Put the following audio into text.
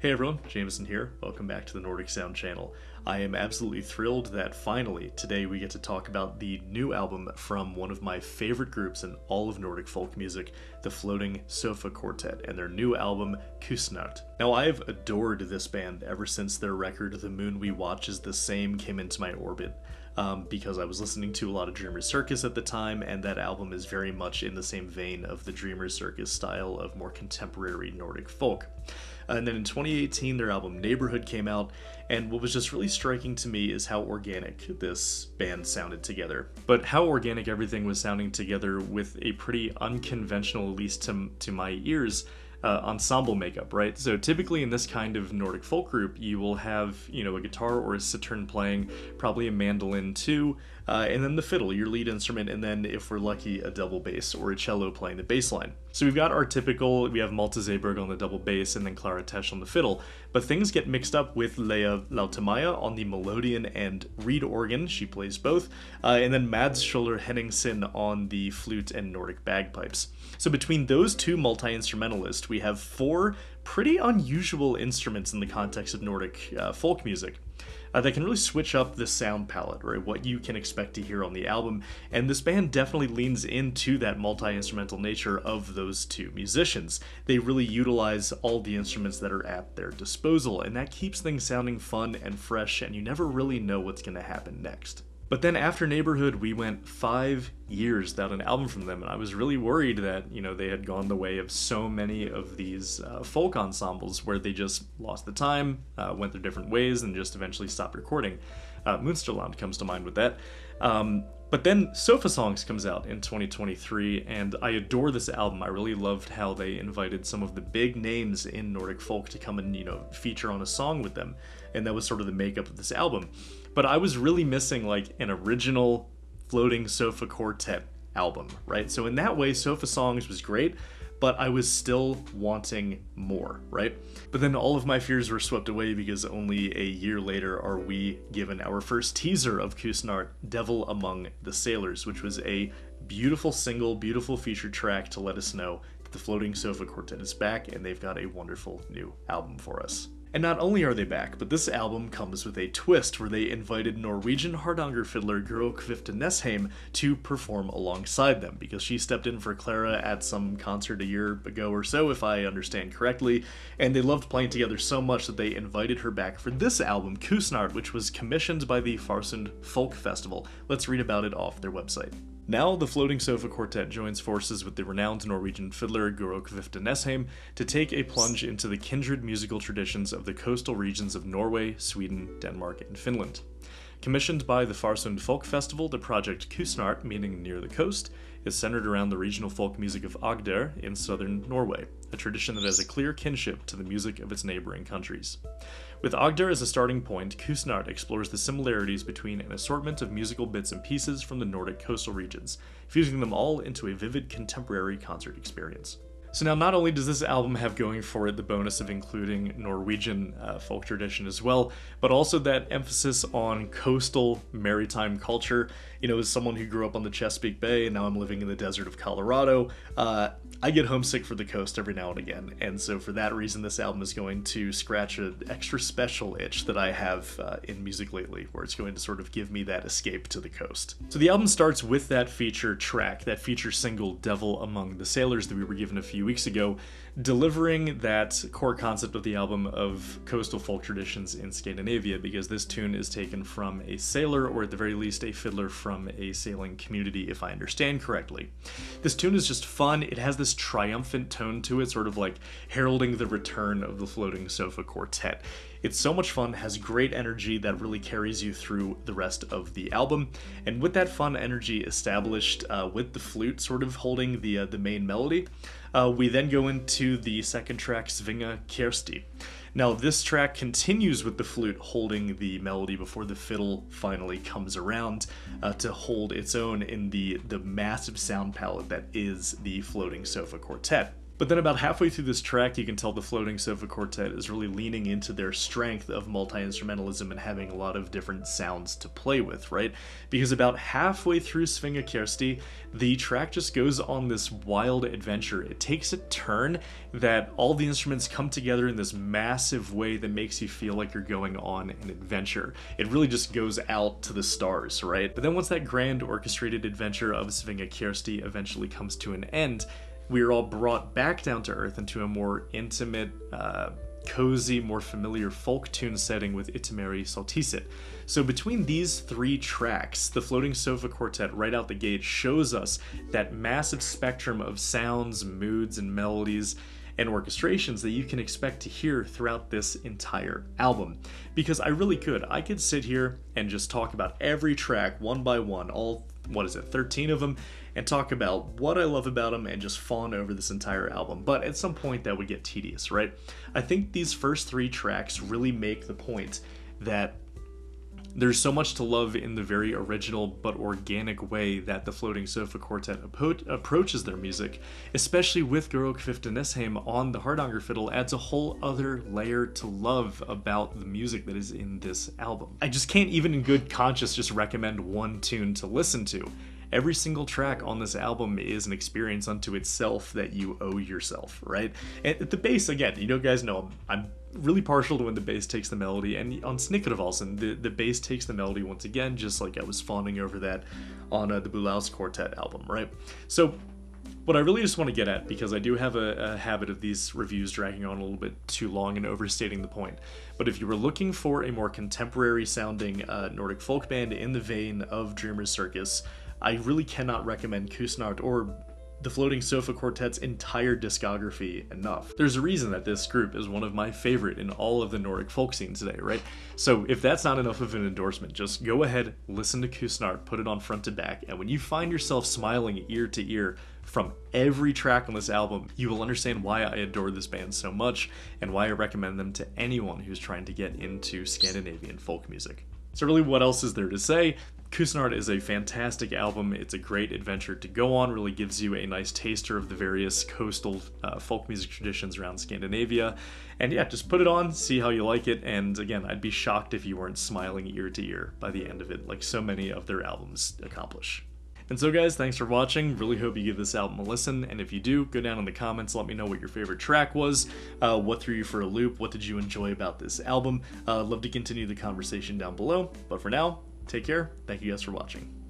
Hey everyone, Jameson here. Welcome back to the Nordic Sound channel. I am absolutely thrilled that finally today we get to talk about the new album from one of my favorite groups in all of Nordic folk music, the Floating Sofa Quartet, and their new album, Kystnaert. Now, I've adored this band ever since their record, The Moon We Watch Is the Same, came into my orbit. Because I was listening to a lot of Dreamer Circus at the time, and that album is very much in the same vein of the Dreamer Circus style of more contemporary Nordic folk. And then in 2018, their album Neighbourhood came out, and what was just really striking to me is how organic this band sounded together. But how organic everything was sounding together with a pretty unconventional, at least to my ears, ensemble makeup, right? So typically in this kind of Nordic folk group, you will have, a guitar or a cittern playing, probably a mandolin too, and then the fiddle, your lead instrument, and then if we're lucky, a double bass or a cello playing the bass line. So we've got our typical, we have Malte Zeberg on the double bass and then Clara Tesch on the fiddle, but things get mixed up with Lea Lautemaya on the melodeon and reed organ, she plays both, and then Mads Schøller Henningsen on the flute and Nordic bagpipes. So between those two multi-instrumentalists, we have four pretty unusual instruments in the context of Nordic folk music. That can really switch up the sound palette, right? What you can expect to hear on the album, and this band definitely leans into that multi-instrumental nature of those two musicians. They really utilize all the instruments that are at their disposal, and that keeps things sounding fun and fresh, and you never really know what's going to happen next. But then after Neighbourhood, we went 5 years without an album from them, and I was really worried that, they had gone the way of so many of these folk ensembles where they just lost the time, went their different ways, and just eventually stopped recording. Münsterland comes to mind with that. But then Sofa Songs comes out in 2023, and I adore this album. I really loved how they invited some of the big names in Nordic folk to come and, feature on a song with them, and that was sort of the makeup of this album. But I was really missing, an original Floating Sofa Quartet album, right? So in that way, Sofa Songs was great, but I was still wanting more, right? But then all of my fears were swept away because only a year later are we given our first teaser of Kystnaert, Devil Among the Sailors, which was a beautiful single, beautiful featured track to let us know that the Floating Sofa Quartet is back and they've got a wonderful new album for us. And not only are they back, but this album comes with a twist where they invited Norwegian hardanger fiddler Guro Kvifte Nesheim to perform alongside them, because she stepped in for Clara at some concert a year ago or so, if I understand correctly, and they loved playing together so much that they invited her back for this album, Kystnaert, which was commissioned by the Farsund Folk Festival. Let's read about it off their website. Now, the Floating Sofa Quartet joins forces with the renowned Norwegian fiddler Guro Kvifte Nesheim to take a plunge into the kindred musical traditions of the coastal regions of Norway, Sweden, Denmark, and Finland. Commissioned by the Farsund Folk Festival, the project Kystnaert, meaning near the coast, is centered around the regional folk music of Agder in southern Norway, a tradition that has a clear kinship to the music of its neighboring countries. With Agder as a starting point, Kystnaert explores the similarities between an assortment of musical bits and pieces from the Nordic coastal regions, fusing them all into a vivid contemporary concert experience. So now, not only does this album have going for it the bonus of including Norwegian folk tradition as well, but also that emphasis on coastal maritime culture. As someone who grew up on the Chesapeake Bay and now I'm living in the desert of Colorado, I get homesick for the coast every now and again. And so for that reason, this album is going to scratch an extra special itch that I have in music lately, where it's going to sort of give me that escape to the coast. So the album starts with that feature track, that feature single, Devil Among the Sailors, that we were given a few weeks ago, delivering that core concept of the album of coastal folk traditions in Scandinavia, because this tune is taken from a sailor, or at the very least a fiddler from a sailing community, if I understand correctly. This tune is just fun. It has this triumphant tone to it, sort of like heralding the return of the Floating Sofa Quartet. It's so much fun, has great energy that really carries you through the rest of the album, and with that fun energy established with the flute sort of holding the main melody, we then go into the second track, Svinga Kjersti. Now, this track continues with the flute holding the melody before the fiddle finally comes around to hold its own in the massive sound palette that is the Floating Sofa Quartet. But then about halfway through this track, you can tell the Floating Sofa Quartet is really leaning into their strength of multi-instrumentalism and having a lot of different sounds to play with, right? Because about halfway through Svinga Kjersti, the track just goes on this wild adventure. It takes a turn that all the instruments come together in this massive way that makes you feel like you're going on an adventure. It really just goes out to the stars, right? But then once that grand orchestrated adventure of Svinga Kjersti eventually comes to an end, we are all brought back down to earth into a more intimate, cozy, more familiar folk tune setting with Itimeri Saltisit. So between these three tracks, the Floating Sofa Quartet right out the gate shows us that massive spectrum of sounds, moods, and melodies and orchestrations that you can expect to hear throughout this entire album. Because I could sit here and just talk about every track one by one, all, 13 of them, and talk about what I love about them and just fawn over this entire album. But at some point that would get tedious, right? I think these first three tracks really make the point that there's so much to love in the very original but organic way that the Floating Sofa Quartet approaches their music, especially with Guro Kvifte Nesheim on the hardanger fiddle, adds a whole other layer to love about the music that is in this album. I just can't even in good conscience just recommend one tune to listen to. Every single track on this album is an experience unto itself that you owe yourself, right? And the bass, again, you guys know I'm really partial to when the bass takes the melody, and on Snikkervalsen, the bass takes the melody once again, just like I was fawning over that on the Bulaus Quartet album, right? So what I really just want to get at, because I do have a habit of these reviews dragging on a little bit too long and overstating the point, but if you were looking for a more contemporary sounding Nordic folk band in the vein of Dreamer's Circus, I really cannot recommend Kystnaert or the Floating Sofa Quartet's entire discography enough. There's a reason that this group is one of my favorite in all of the Nordic folk scene today, right? So if that's not enough of an endorsement, just go ahead, listen to Kystnaert, put it on front to back, and when you find yourself smiling ear to ear from every track on this album, you will understand why I adore this band so much and why I recommend them to anyone who's trying to get into Scandinavian folk music. So really, what else is there to say? Kystnaert is a fantastic album. It's a great adventure to go on, really gives you a nice taster of the various coastal folk music traditions around Scandinavia. And yeah, just put it on, see how you like it, and again, I'd be shocked if you weren't smiling ear to ear by the end of it, like so many of their albums accomplish. And so guys, thanks for watching. Really hope you give this album a listen, and if you do, go down in the comments, let me know what your favorite track was, what threw you for a loop, what did you enjoy about this album. Love to continue the conversation down below, but for now, take care. Thank you guys for watching.